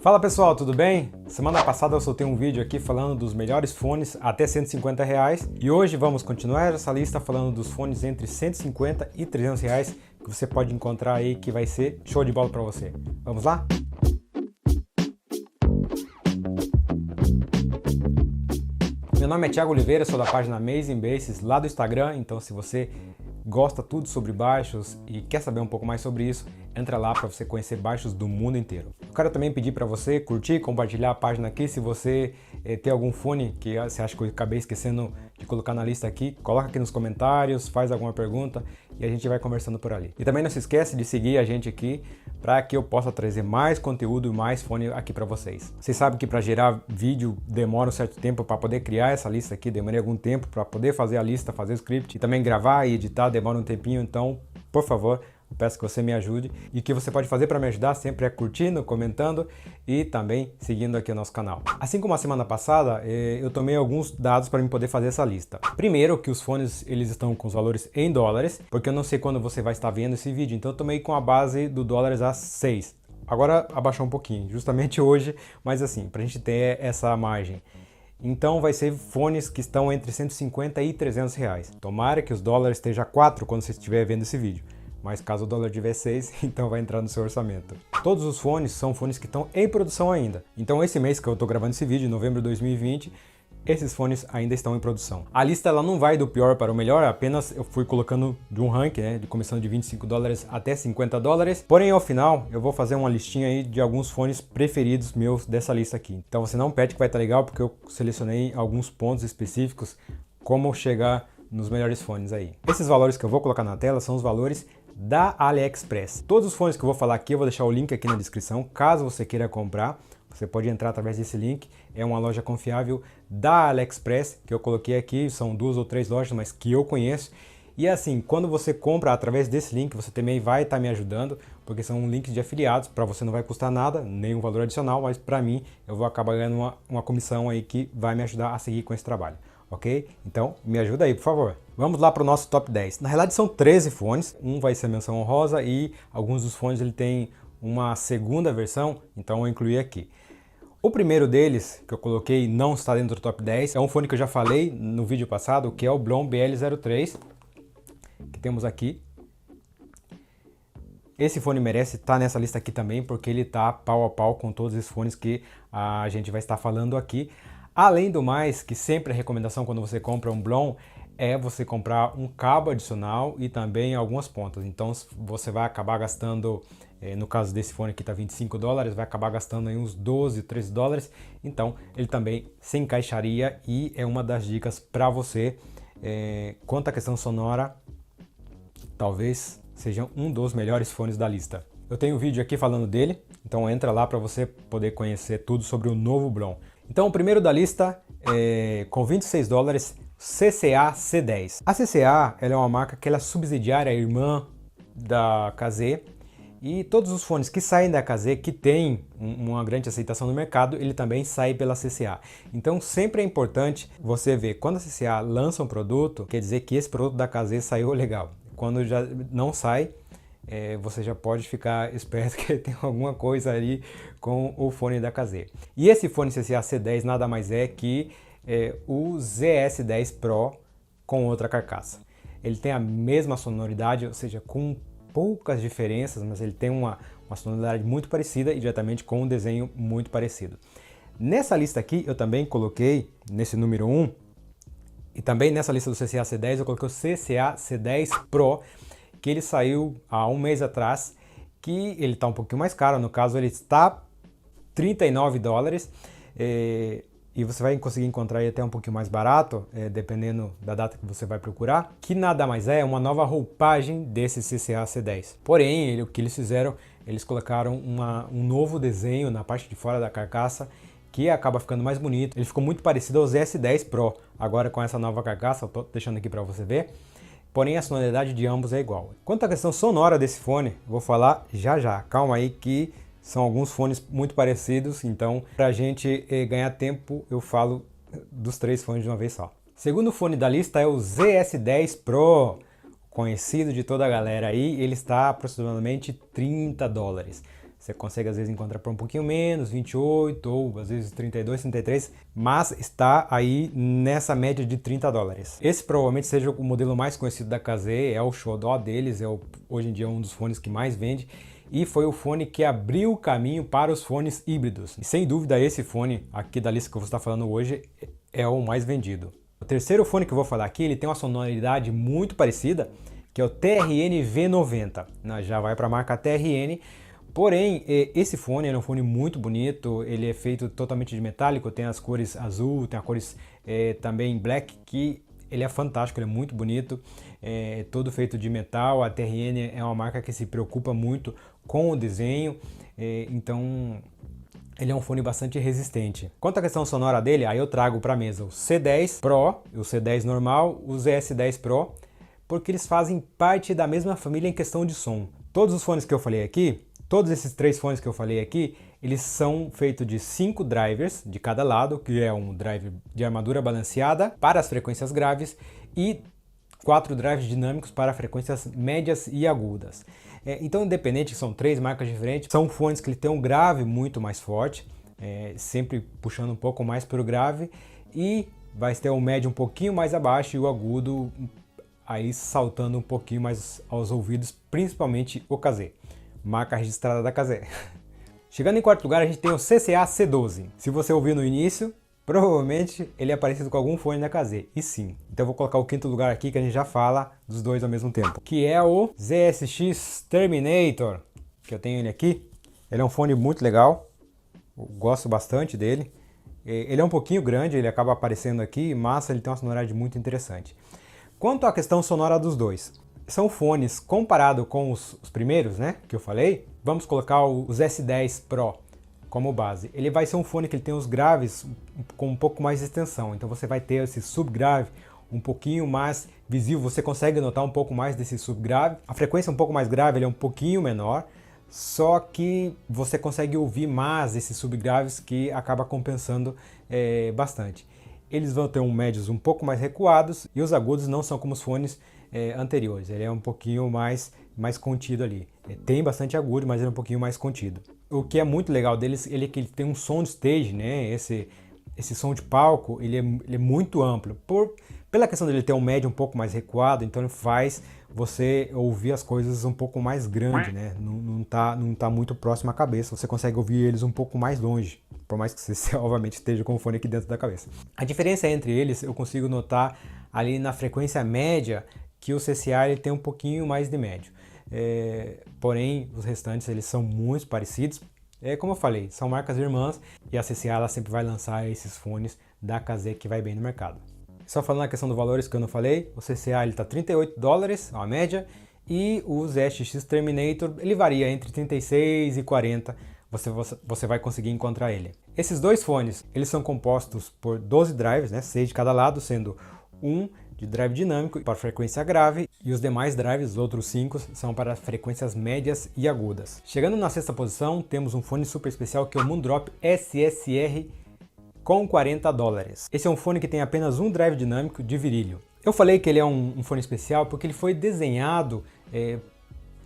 Fala pessoal, tudo bem? Semana passada eu soltei um vídeo aqui falando dos melhores fones até R$ 150 e hoje vamos continuar essa lista falando dos fones entre R$ 150 e R$ 300 que você pode encontrar aí, que vai ser show de bola para você. Vamos lá? Meu nome é Thiago Oliveira, sou da página Amazing Bases lá do Instagram, então se você gosta tudo sobre baixos e quer saber um pouco mais sobre isso, entra lá para você conhecer baixos do mundo inteiro. Eu quero também pedir para você curtir e compartilhar a página aqui. Se você tem algum fone que você acha que eu acabei esquecendo de colocar na lista aqui, coloca aqui nos comentários, faz alguma pergunta e a gente vai conversando por ali. E também não se esquece de seguir a gente aqui para que eu possa trazer mais conteúdo e mais fone aqui para vocês. Vocês sabem que para gerar vídeo demora um certo tempo para poder criar essa lista aqui, demorei algum tempo para poder fazer a lista, fazer o script e também gravar e editar, demora um tempinho, então, por favor, eu peço que você me ajude, e o que você pode fazer para me ajudar sempre é curtindo, comentando e também seguindo aqui o nosso canal. Assim como a semana passada, eu tomei alguns dados para poder fazer essa lista. Primeiro, que os fones eles estão com os valores em dólares, porque eu não sei quando você vai estar vendo esse vídeo, então eu tomei com a base do dólares a 6. Agora abaixou um pouquinho, justamente hoje, mas assim, para a gente ter essa margem. Então vai ser fones que estão entre 150 e 300 reais. Tomara que os dólares esteja 4 quando você estiver vendo esse vídeo. Mas caso o dólar tiver 6, então vai entrar no seu orçamento. Todos os fones são fones que estão em produção ainda. Então esse mês que eu estou gravando esse vídeo, novembro de 2020, esses fones ainda estão em produção. A lista ela não vai do pior para o melhor, apenas eu fui colocando de um ranking, né, de começando de 25 dólares até 50 dólares. Porém, ao final, eu vou fazer uma listinha aí de alguns fones preferidos meus dessa lista aqui. Então você não perde que vai estar legal, porque eu selecionei alguns pontos específicos como chegar nos melhores fones aí. Esses valores que eu vou colocar na tela são os valores da AliExpress. Todos os fones que eu vou falar aqui, eu vou deixar o link aqui na descrição, caso você queira comprar. Você pode entrar através desse link, é uma loja confiável da AliExpress, que eu coloquei aqui, são 2 ou 3 lojas, mas que eu conheço. E assim, quando você compra através desse link, você também vai estar me ajudando, porque são links de afiliados, para você não vai custar nada, nenhum valor adicional, mas para mim, eu vou acabar ganhando uma comissão aí que vai me ajudar a seguir com esse trabalho. Ok? Então, me ajuda aí, por favor. Vamos lá para o nosso top 10. Na realidade, são 13 fones. Um vai ser menção honrosa e alguns dos fones ele tem uma segunda versão, então eu incluí aqui. O primeiro deles, que eu coloquei, não está dentro do top 10. É um fone que eu já falei no vídeo passado, que é o Blom BL03, que temos aqui. Esse fone merece estar nessa lista aqui também, porque ele está pau a pau com todos esses fones que a gente vai estar falando aqui. Além do mais, que sempre a recomendação quando você compra um Blom é você comprar um cabo adicional e também algumas pontas. Então você vai acabar gastando, no caso desse fone aqui está 25 dólares, vai acabar gastando aí uns 12, 13 dólares. Então ele também se encaixaria e é uma das dicas para você. Quanto à questão sonora, talvez seja um dos melhores fones da lista. Eu tenho um vídeo aqui falando dele, então entra lá para você poder conhecer tudo sobre o novo Blom. Então o primeiro da lista é com 26 dólares, CCA C10. A CCA ela é uma marca que ela é subsidiária, irmã da KZ, e todos os fones que saem da KZ, que tem uma grande aceitação no mercado, ele também sai pela CCA. Então sempre é importante você ver, quando a CCA lança um produto, quer dizer que esse produto da KZ saiu legal. Quando já não sai, você já pode ficar esperto que tem alguma coisa ali com o fone da KZ. E esse fone CCA C10 nada mais é que o ZS10 Pro com outra carcaça. Ele tem a mesma sonoridade, ou seja, com poucas diferenças, mas ele tem uma sonoridade muito parecida e diretamente com um desenho muito parecido. Nessa lista aqui eu também coloquei, nesse número 1, e também nessa lista do CCA C10 eu coloquei o CCA C10 Pro, que ele saiu há um mês atrás, que ele está um pouquinho mais caro, no caso ele está 39 dólares, e você vai conseguir encontrar ele até um pouquinho mais barato, dependendo da data que você vai procurar, que nada mais é uma nova roupagem desse CCA C10. Porém, o que eles fizeram, eles colocaram um novo desenho na parte de fora da carcaça, que acaba ficando mais bonito. Ele ficou muito parecido ao ZS10 Pro, agora com essa nova carcaça, eu estou deixando aqui para você ver. Porém, a sonoridade de ambos é igual. Quanto à questão sonora desse fone, vou falar já já. Calma aí que são alguns fones muito parecidos, então para a gente ganhar tempo, eu falo dos 3 fones de uma vez só. Segundo fone da lista é o ZS10 Pro, conhecido de toda a galera aí, ele está aproximadamente 30 dólares. Você consegue às vezes encontrar por um pouquinho menos, 28 ou às vezes 32, 33, mas está aí nessa média de 30 dólares. Esse provavelmente seja o modelo mais conhecido da Kazé, é o xodó deles, hoje em dia um dos fones que mais vende. E foi o fone que abriu o caminho para os fones híbridos. E sem dúvida esse fone aqui da lista que eu vou estar falando hoje é o mais vendido. O terceiro fone que eu vou falar aqui, ele tem uma sonoridade muito parecida, que é o TRN V90. Já vai para a marca TRN, porém esse fone é um fone muito bonito, ele é feito totalmente de metálico, tem as cores azul, tem as cores também black, que ele é fantástico, ele é muito bonito, todo feito de metal. A TRN é uma marca que se preocupa muito com o desenho, então ele é um fone bastante resistente. Quanto à questão sonora dele, aí eu trago para a mesa o C10 Pro, o C10 normal, o ZS10 Pro, porque eles fazem parte da mesma família em questão de som. Todos os fones que eu falei aqui, todos esses 3 fones que eu falei aqui, eles são feitos de 5 drivers de cada lado, que é um driver de armadura balanceada para as frequências graves e 4 drives dinâmicos para frequências médias e agudas. Então, independente que são 3 marcas diferentes, são fones que têm um grave muito mais forte, sempre puxando um pouco mais para o grave, e vai ter um médio um pouquinho mais abaixo e o agudo aí saltando um pouquinho mais aos ouvidos, principalmente o Kazé, marca registrada da Kazé. Chegando em quarto lugar, a gente tem o CCA C12. Se você ouviu no início, provavelmente ele é parecido com algum fone da Kazé, e sim. Então eu vou colocar o quinto lugar aqui, que a gente já fala dos dois ao mesmo tempo, que é o ZSX Terminator, que eu tenho ele aqui. Ele é um fone muito legal, eu gosto bastante dele. Ele é um pouquinho grande, ele acaba aparecendo aqui, mas ele tem uma sonoridade muito interessante. Quanto à questão sonora dos dois, são fones comparado com os primeiros, né, que eu falei. Vamos colocar os S10 Pro como base. Ele vai ser um fone que ele tem os graves com um pouco mais de extensão, então você vai ter esse subgrave um pouquinho mais visível, você consegue notar um pouco mais desse subgrave. A frequência um pouco mais grave ele é um pouquinho menor, só que você consegue ouvir mais esses subgraves, que acaba compensando bastante. Eles vão ter médios um pouco mais recuados e os agudos não são como os fones anteriores, ele é um pouquinho mais contido ali. Tem bastante agudo, mas ele é um pouquinho mais contido. O que é muito legal deles, é que ele tem um som de stage, né? Esse som de palco, ele é muito amplo. Pela questão dele ter um médio um pouco mais recuado, então ele faz você ouvir as coisas um pouco mais grande, né? Não tá muito próximo à cabeça, você consegue ouvir eles um pouco mais longe, por mais que você obviamente esteja com o fone aqui dentro da cabeça. A diferença entre eles eu consigo notar ali na frequência média, que o CCA ele tem um pouquinho mais de médio. Porém, os restantes eles são muito parecidos. Como eu falei, são marcas irmãs e a CCA ela sempre vai lançar esses fones da Kazé que vai bem no mercado. Só falando na questão dos valores que eu não falei, o CCA ele tá 38 dólares, a média, e o ZSX Terminator ele varia entre 36 e 40, você vai conseguir encontrar ele. Esses dois fones, eles são compostos por 12 drives, né, 6 de cada lado, sendo um de drive dinâmico para frequência grave e os demais drives, os outros 5, são para frequências médias e agudas. Chegando na sexta posição, temos um fone super especial que é o Moondrop SSR com 40 dólares. Esse é um fone que tem apenas um drive dinâmico de virilho. Eu falei que ele é um fone especial porque ele foi desenhado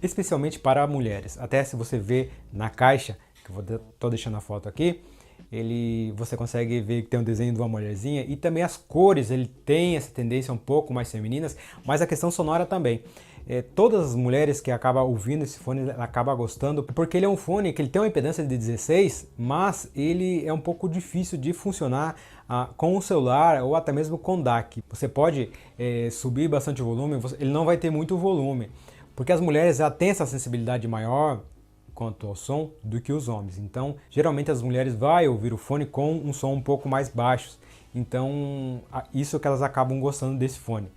especialmente para mulheres. Até se você ver na caixa, que eu estou deixando a foto aqui, você consegue ver que tem um desenho de uma mulherzinha, e também as cores, ele tem essa tendência um pouco mais femininas, mas a questão sonora também. Todas as mulheres que acabam ouvindo esse fone acabam gostando, porque ele é um fone que ele tem uma impedância de 16, mas ele é um pouco difícil de funcionar com o celular ou até mesmo com DAC. Você pode subir bastante o volume, ele não vai ter muito volume, porque as mulheres já têm essa sensibilidade maior quanto ao som do que os homens. Então, geralmente as mulheres vão ouvir o fone com um som um pouco mais baixo. Então, isso que elas acabam gostando desse fone.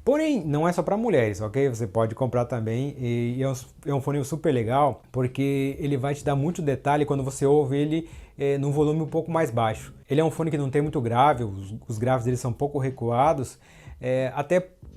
Porém, não é só para mulheres, ok? Você pode comprar também, e é um fone super legal, porque ele vai te dar muito detalhe quando você ouve ele num volume um pouco mais baixo. Ele é um fone que não tem muito grave, os graves dele são um pouco recuados,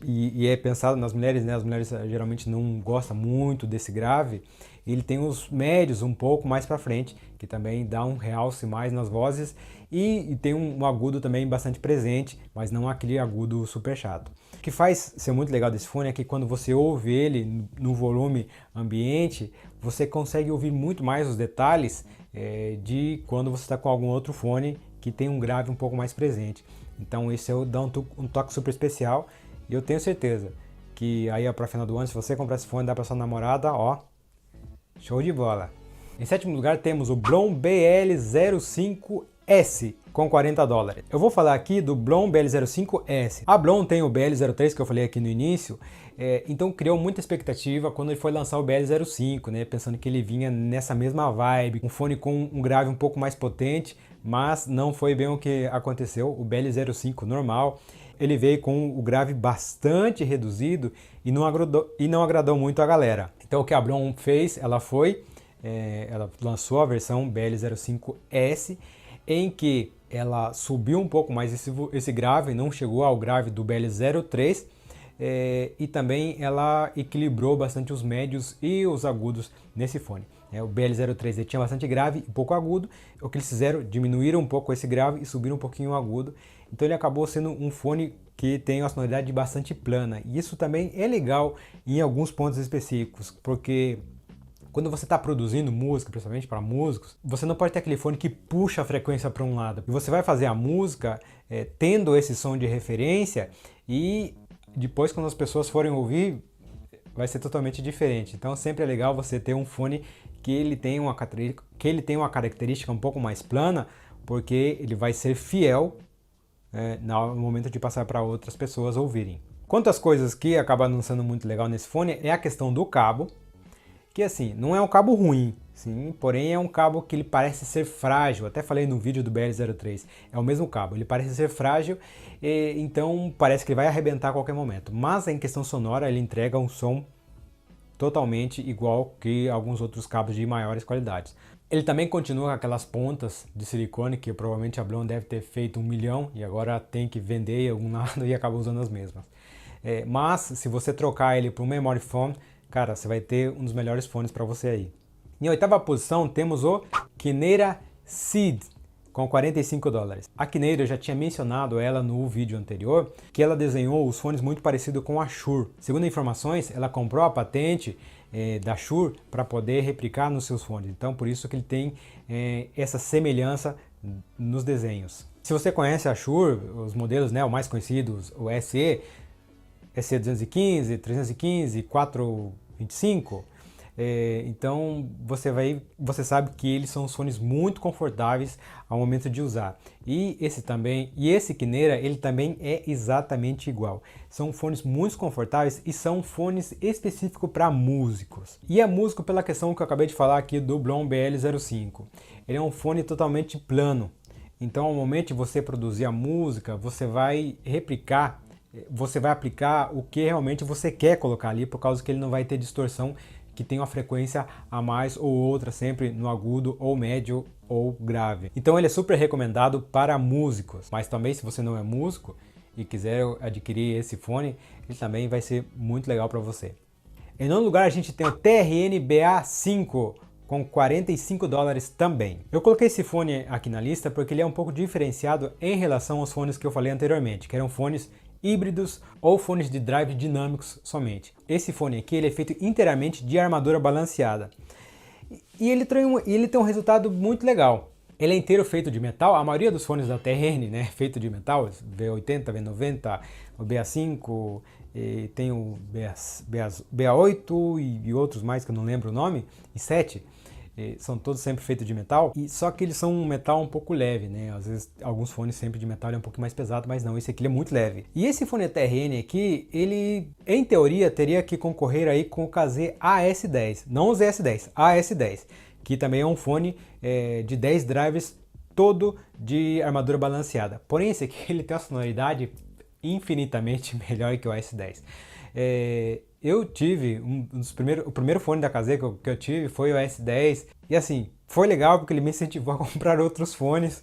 e é pensado nas mulheres, né? As mulheres geralmente não gostam muito desse grave, Ele tem os médios um pouco mais para frente, que também dá um realce mais nas vozes, e tem um agudo também bastante presente, mas não aquele agudo super chato. O que faz ser muito legal desse fone é que quando você ouve ele no volume ambiente, você consegue ouvir muito mais os detalhes de quando você está com algum outro fone que tem um grave um pouco mais presente. Então esse dá um toque super especial, e eu tenho certeza que aí para final do ano, se você comprar esse fone, dá para sua namorada, ó, show de bola. Em sétimo lugar temos o Blom BL05S com $40. Eu vou falar aqui do Blom BL05S. A Blom tem o BL03 que eu falei aqui no início, então criou muita expectativa quando ele foi lançar o BL05, né? Pensando que ele vinha nessa mesma vibe, um fone com um grave um pouco mais potente, mas não foi bem o que aconteceu. O BL05 normal, ele veio com o grave bastante reduzido e não agradou muito a galera. Então o que a Blom fez, ela lançou a versão BL05S, em que ela subiu um pouco mais esse grave, não chegou ao grave do BL03, e também ela equilibrou bastante os médios e os agudos nesse fone. O BL03 ele tinha bastante grave e pouco agudo. O que eles fizeram, diminuíram um pouco esse grave e subiram um pouquinho o agudo. Então ele acabou sendo um fone que tem uma sonoridade bastante plana. E isso também é legal em alguns pontos específicos, porque quando você está produzindo música, principalmente para músicos, você não pode ter aquele fone que puxa a frequência para um lado. E você vai fazer a música tendo esse som de referência, e depois quando as pessoas forem ouvir, vai ser totalmente diferente. Então sempre é legal você ter um fone que ele tem uma característica um pouco mais plana, porque ele vai ser fiel no momento de passar para outras pessoas ouvirem. Quantas coisas que acabam não sendo muito legal nesse fone é a questão do cabo, que assim, não é um cabo ruim, sim, porém é um cabo que ele parece ser frágil. Até falei no vídeo do BL03, é o mesmo cabo, ele parece ser frágil, então parece que ele vai arrebentar a qualquer momento. Mas em questão sonora ele entrega um som totalmente igual que alguns outros cabos de maiores qualidades. Ele também continua com aquelas pontas de silicone que provavelmente a Blom deve ter feito 1 milhão e agora tem que vender em algum lado e acaba usando as mesmas. Mas se você trocar ele por um memory foam, cara, você vai ter um dos melhores fones para você aí. Em oitava posição temos o Kineira Seed com $45. A Kineira, eu já tinha mencionado ela no vídeo anterior, que ela desenhou os fones muito parecido com a Shure. Segundo informações, ela comprou a patente da Shure para poder replicar nos seus fones. Então, por isso que ele tem essa semelhança nos desenhos. Se você conhece a Shure, os modelos, né, os mais conhecidos, o SE 215, 315, 425, então você sabe que eles são fones muito confortáveis ao momento de usar. E esse Kineira, ele também é exatamente igual. São fones muito confortáveis e são fones específicos para músicos. E é músico pela questão que eu acabei de falar aqui do Blom BL05. Ele é um fone totalmente plano. Então, ao momento de você produzir a música, você vai aplicar o que realmente você quer colocar ali, por causa que ele não vai ter distorção, que tem uma frequência a mais ou outra, sempre no agudo, ou médio, ou grave. Então ele é super recomendado para músicos, mas também se você não é músico e quiser adquirir esse fone, ele também vai ser muito legal para você. Em nono lugar a gente tem o TRN BA5 com $45 também. Eu coloquei esse fone aqui na lista porque ele é um pouco diferenciado em relação aos fones que eu falei anteriormente, que eram fones híbridos ou fones de drive dinâmicos somente. Esse fone aqui ele é feito inteiramente de armadura balanceada. E ele tem um resultado muito legal. Ele é inteiro feito de metal. A maioria dos fones da TRN, né, feito de metal, V80, V90, o BA5, tem o BA8 e outros mais que eu não lembro o nome, e 7. São todos sempre feitos de metal, só que eles são um metal um pouco leve, né? Às vezes alguns fones sempre de metal é um pouco mais pesado, mas não, esse aqui é muito leve. E esse fone TRN aqui, ele em teoria teria que concorrer aí com o KZ AS10, não o ZS10, AS10, que também é um fone de 10 drives todo de armadura balanceada. Porém esse aqui ele tem uma sonoridade infinitamente melhor que o AS10. Eu tive o primeiro fone da KZ que eu tive foi o S10 e assim, foi legal porque ele me incentivou a comprar outros fones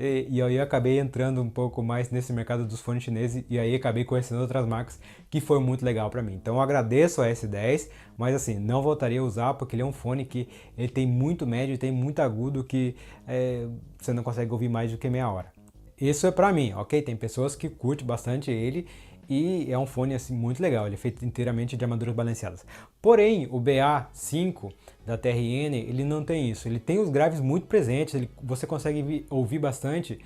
e aí eu acabei entrando um pouco mais nesse mercado dos fones chineses e aí acabei conhecendo outras marcas que foi muito legal para mim. Então eu agradeço a S10, mas assim, não voltaria a usar porque ele é um fone que ele tem muito médio e tem muito agudo que você não consegue ouvir mais do que meia hora. Isso é para mim, ok? Tem pessoas que curtem bastante ele e é um fone assim muito legal, ele é feito inteiramente de armaduras balanceadas. Porém, o BA5 da TRN, ele não tem isso, ele tem os graves muito presentes, você consegue ouvir bastante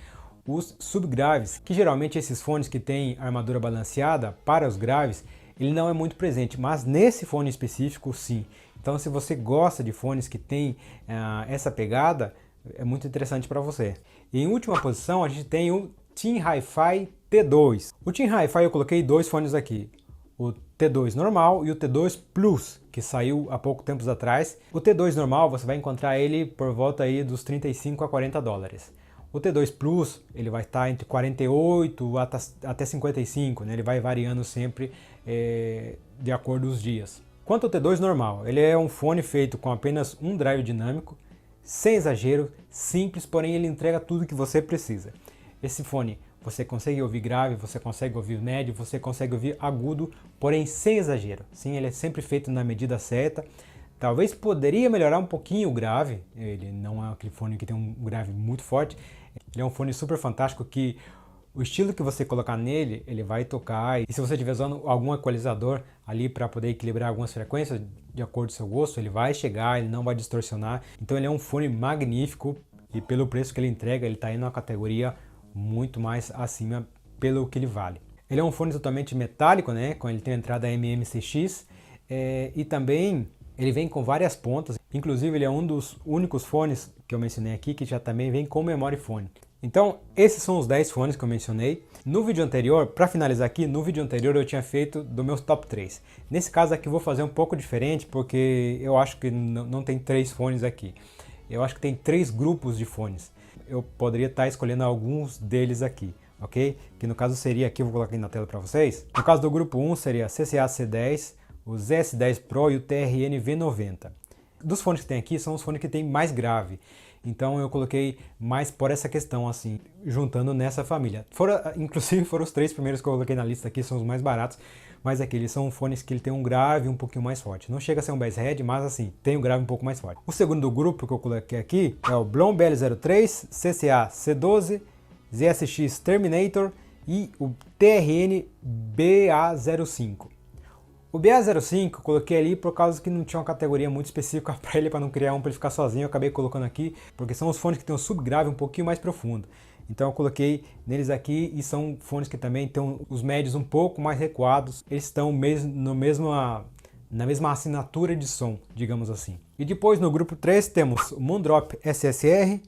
os subgraves, que geralmente esses fones que têm armadura balanceada para os graves, ele não é muito presente, mas nesse fone específico sim. Então se você gosta de fones que tem essa pegada, é muito interessante para você. E em última posição a gente tem o Team Hi-Fi T2. O Team Hi-Fi eu coloquei dois fones aqui, o T2 normal e o T2 Plus, que saiu há pouco tempos atrás. O T2 normal você vai encontrar ele por volta aí dos 35 a 40 dólares. O T2 Plus ele vai estar entre 48 até 55, né? Ele vai variando sempre de acordo com os dias. Quanto ao T2 normal, ele é um fone feito com apenas um drive dinâmico, sem exagero, simples, porém ele entrega tudo que você precisa. Esse fone você consegue ouvir grave, você consegue ouvir médio, você consegue ouvir agudo, porém sem exagero. Sim, ele é sempre feito na medida certa. Talvez poderia melhorar um pouquinho o grave, ele não é aquele fone que tem um grave muito forte. Ele é um fone super fantástico que o estilo que você colocar nele, ele vai tocar. E se você estiver usando algum equalizador ali para poder equilibrar algumas frequências, de acordo com o seu gosto, ele vai chegar, ele não vai distorcionar. Então ele é um fone magnífico e pelo preço que ele entrega, ele está aí numa categoria muito mais acima pelo que ele vale. Ele é um fone totalmente metálico, né? Ele tem a entrada MMCX e também ele vem com várias pontas. Inclusive ele é um dos únicos fones que eu mencionei aqui que já também vem com memory foam. Então esses são os 10 fones que eu mencionei. No vídeo anterior, para finalizar aqui, no vídeo anterior eu tinha feito do meus top 3. Nesse caso aqui eu vou fazer um pouco diferente porque eu acho que não tem 3 fones aqui. Eu acho que tem 3 grupos de fones. Eu poderia estar escolhendo alguns deles aqui, ok? Que no caso seria aqui, eu vou colocar aqui na tela para vocês. No caso do grupo 1 seria CCA C10, o ZS10 Pro e o TRN V90. Dos fones que tem aqui são os fones que tem mais grave. Então eu coloquei mais por essa questão, assim, juntando nessa família. Inclusive foram os 3 primeiros que eu coloquei na lista aqui, são os mais baratos. Mas aqui eles são fones que ele tem um grave um pouquinho mais forte. Não chega a ser um basshead, mas assim, tem um grave um pouco mais forte. O segundo grupo que eu coloquei aqui é o Blom BL03, CCA C12, ZSX Terminator e o TRN BA05. O BA05 eu coloquei ali por causa que não tinha uma categoria muito específica para ele, para não criar um para ele ficar sozinho. Eu acabei colocando aqui, porque são os fones que tem um subgrave um pouquinho mais profundo. Então eu coloquei neles aqui e são fones que também têm os médios um pouco mais recuados. Eles estão na mesma assinatura de som, digamos assim. E depois no grupo 3 temos o Moondrop SSR,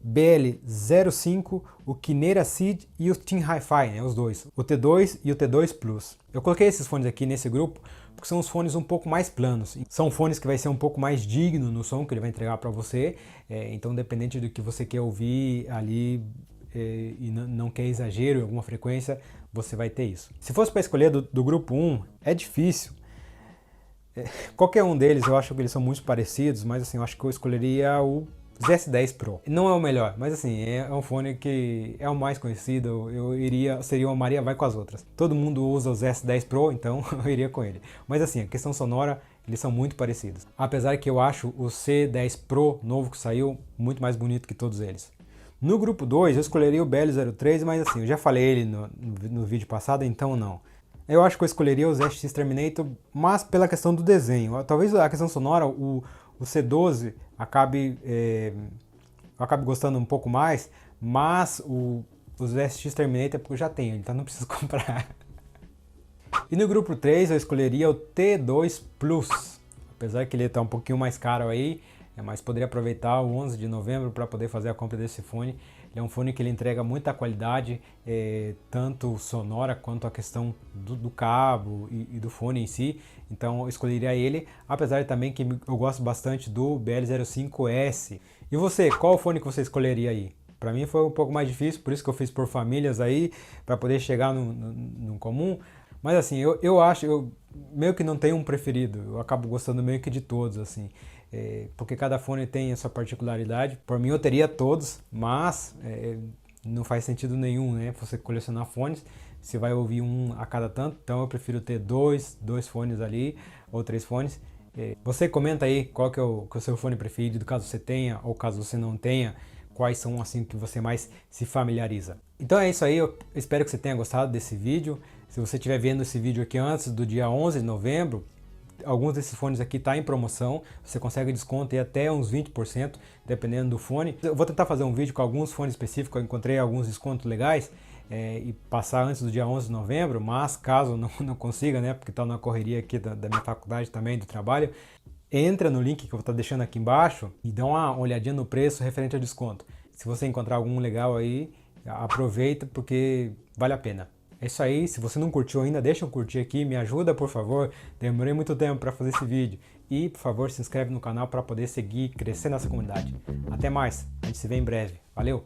BL05, o Kinera Seed e o Team Hi-Fi, né, os dois, o T2 e o T2 Plus. Eu coloquei esses fones aqui nesse grupo porque são os fones um pouco mais planos. São fones que vai ser um pouco mais digno no som que ele vai entregar para você. Então, independente do que você quer ouvir ali e não quer exagero em alguma frequência, você vai ter isso. Se fosse para escolher do grupo 1, é difícil. Qualquer um deles, eu acho que eles são muito parecidos, mas assim, eu acho que eu escolheria o ZS10 Pro. Não é o melhor, mas assim, é um fone que é o mais conhecido, seria uma Maria vai com as outras. Todo mundo usa o ZS10 Pro, então eu iria com ele. Mas assim, a questão sonora, eles são muito parecidos. Apesar que eu acho o C10 Pro novo que saiu muito mais bonito que todos eles. No grupo 2 eu escolheria o BL03, mas assim, eu já falei ele no vídeo passado, então não. Eu acho que eu escolheria o ZSX Terminator, mas pela questão do desenho. Talvez a questão sonora, o C12 acabe gostando um pouco mais, mas o ZSX Terminator é porque eu já tenho, então não preciso comprar. E no grupo 3 eu escolheria o T2 Plus, apesar que ele está um pouquinho mais caro aí, mas poderia aproveitar o 11 de novembro para poder fazer a compra desse fone. Ele é um fone que ele entrega muita qualidade, tanto sonora quanto a questão do cabo e do fone em si. Então eu escolheria ele, apesar também que eu gosto bastante do BL05S. E você, qual fone que você escolheria aí? Para mim foi um pouco mais difícil, por isso que eu fiz por famílias aí, para poder chegar no comum. Mas assim, eu acho, eu meio que não tenho um preferido, eu acabo gostando meio que de todos, assim. porque cada fone tem a sua particularidade. Por mim eu teria todos, mas não faz sentido nenhum, né? Você colecionar fones, você vai ouvir um a cada tanto, então eu prefiro ter dois fones ali, ou 3 fones. Você comenta aí qual que é o seu fone preferido, caso você tenha ou caso você não tenha, quais são assim que você mais se familiariza. Então é isso aí, eu espero que você tenha gostado desse vídeo. Se você estiver vendo esse vídeo aqui antes do dia 11 de novembro, alguns desses fones aqui tá em promoção, você consegue desconto e até uns 20%, dependendo do fone. Eu vou tentar fazer um vídeo com alguns fones específicos, eu encontrei alguns descontos legais, e passar antes do dia 11 de novembro, mas caso não consiga, né, porque está na correria aqui da minha faculdade também, do trabalho, entra no link que eu vou estar deixando aqui embaixo e dá uma olhadinha no preço referente ao desconto. Se você encontrar algum legal aí, aproveita porque vale a pena. É isso aí, se você não curtiu ainda, deixa um curtir aqui, me ajuda por favor, demorei muito tempo para fazer esse vídeo. E por favor se inscreve no canal para poder seguir, crescer nessa comunidade. Até mais, a gente se vê em breve, valeu!